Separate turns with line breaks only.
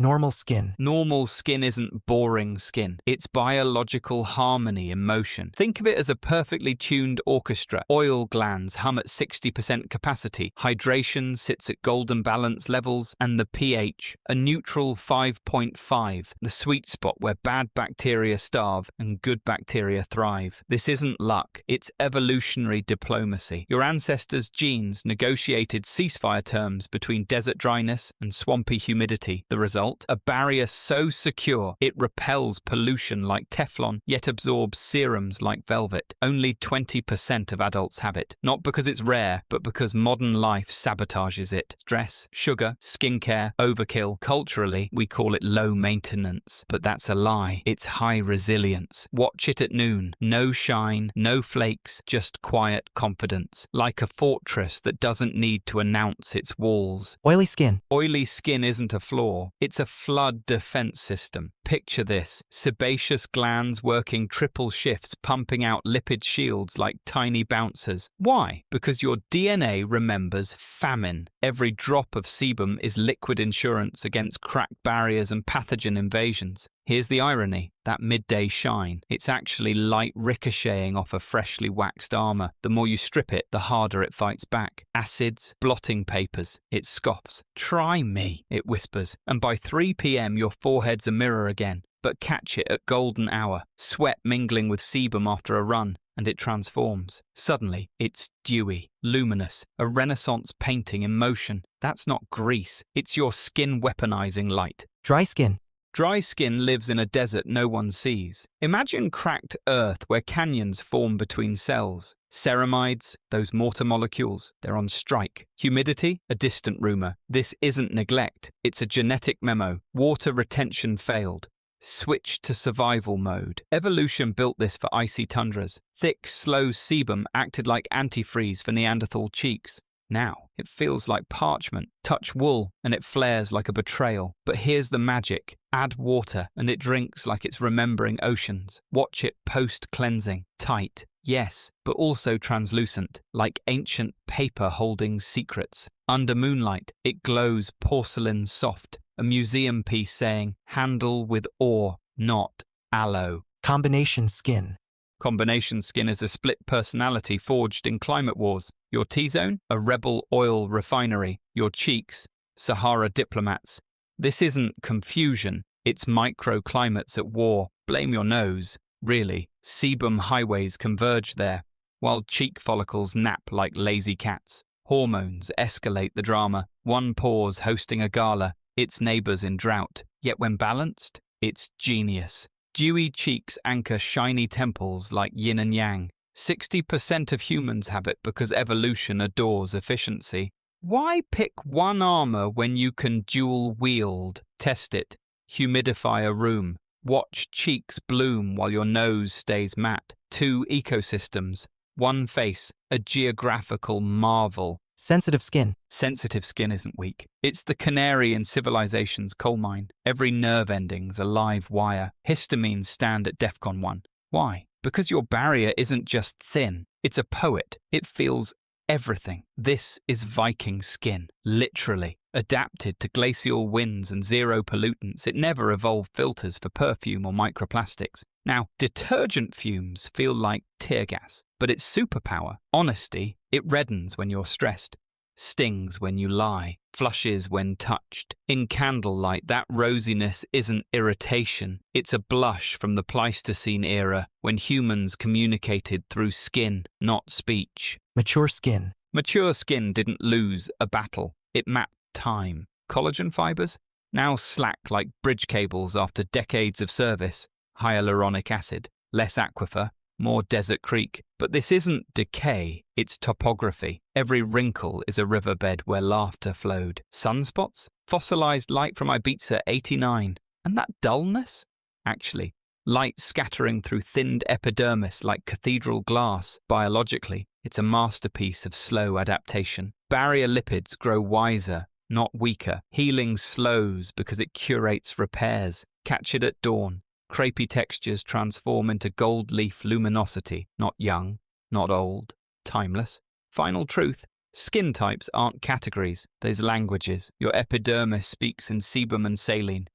Normal skin.
Normal skin isn't boring skin. It's biological harmony in motion. Think of it as a perfectly tuned orchestra. Oil glands hum at 60% capacity. Hydration sits at golden balance levels, and the pH, a neutral 5.5, the sweet spot where bad bacteria starve and good bacteria thrive. This isn't luck. It's evolutionary diplomacy. Your ancestors' genes negotiated ceasefire terms between desert dryness and swampy humidity. The result? A barrier so secure it repels pollution like Teflon, yet absorbs serums like velvet. Only 20% of adults have it. Not because it's rare, but because modern life sabotages it. Stress, sugar, skincare, overkill. Culturally, we call it low maintenance. But that's a lie. It's high resilience. Watch it at noon. No shine, no flakes, just quiet confidence. Like a fortress that doesn't need to announce its walls.
Oily skin.
Oily skin isn't a flaw. It's a flood defense system. Picture this: sebaceous glands working triple shifts, pumping out lipid shields like tiny bouncers. Why? Because your DNA remembers famine. Every drop of sebum is liquid insurance against cracked barriers and pathogen invasions. Here's the irony: that midday shine, it's actually light ricocheting off a freshly waxed armor. The more you strip it, the harder it fights back. Acids, blotting papers. It scoffs. Try me, it whispers, and by 3 p.m. your forehead's a mirror again. But catch it at golden hour, sweat mingling with sebum after a run, and it transforms. Suddenly, it's dewy, luminous, a Renaissance painting in motion. That's not grease, it's your skin weaponizing light.
Dry skin.
Dry skin lives in a desert no one sees. Imagine cracked earth where canyons form between cells. Ceramides, those mortar molecules, they're on strike. Humidity, a distant rumor. This isn't neglect, it's a genetic memo. Water retention failed. Switch to survival mode. Evolution built this for icy tundras. Thick, slow sebum acted like antifreeze for Neanderthal cheeks. Now, it feels like parchment. Touch wool, and it flares like a betrayal. But here's the magic. Add water, and it drinks like it's remembering oceans. Watch it post-cleansing. Tight, yes, but also translucent, like ancient paper holding secrets. Under moonlight, it glows porcelain soft. A museum piece saying, "Handle with awe, not aloe."
Combination skin.
Combination skin is a split personality forged in climate wars. Your T-zone, a rebel oil refinery. Your cheeks, Sahara diplomats. This isn't confusion, it's microclimates at war. Blame your nose. Really, sebum highways converge there, while cheek follicles nap like lazy cats. Hormones escalate the drama. One pause hosting a gala, its neighbors in drought. Yet when balanced, it's genius. Dewy cheeks anchor shiny temples like yin and yang. 60% of humans have it because evolution adores efficiency. Why pick one armor when you can dual wield? Test it. Humidify a room. Watch cheeks bloom while your nose stays matte. 2 ecosystems. One face. A geographical marvel.
Sensitive skin.
Sensitive skin isn't weak. It's the canary in civilization's coal mine. Every nerve ending's a live wire. Histamines stand at DEFCON 1. Why? Because your barrier isn't just thin. It's a poet. It feels everything. This is Viking skin. Literally. Adapted to glacial winds and zero pollutants, it never evolved filters for perfume or microplastics. Now, detergent fumes feel like tear gas, but its superpower, honesty, it reddens when you're stressed, stings when you lie, flushes when touched. In candlelight, that rosiness isn't irritation, it's a blush from the Pleistocene era when humans communicated through skin, not speech.
Mature skin.
Mature skin didn't lose a battle, it mapped time. Collagen fibers? Now slack like bridge cables after decades of service. Hyaluronic acid, less aquifer, more desert creek. But this isn't decay, it's topography. Every wrinkle is a riverbed where laughter flowed. Sunspots? Fossilized light from Ibiza 89. And that dullness? Actually, light scattering through thinned epidermis like cathedral glass. Biologically, it's a masterpiece of slow adaptation. Barrier lipids grow wiser, not weaker. Healing slows because it curates repairs. Catch it at dawn. Crepey textures transform into gold leaf luminosity, not young, not old, timeless. Final truth, Skin types aren't categories, there's languages. Your epidermis speaks in sebum and saline.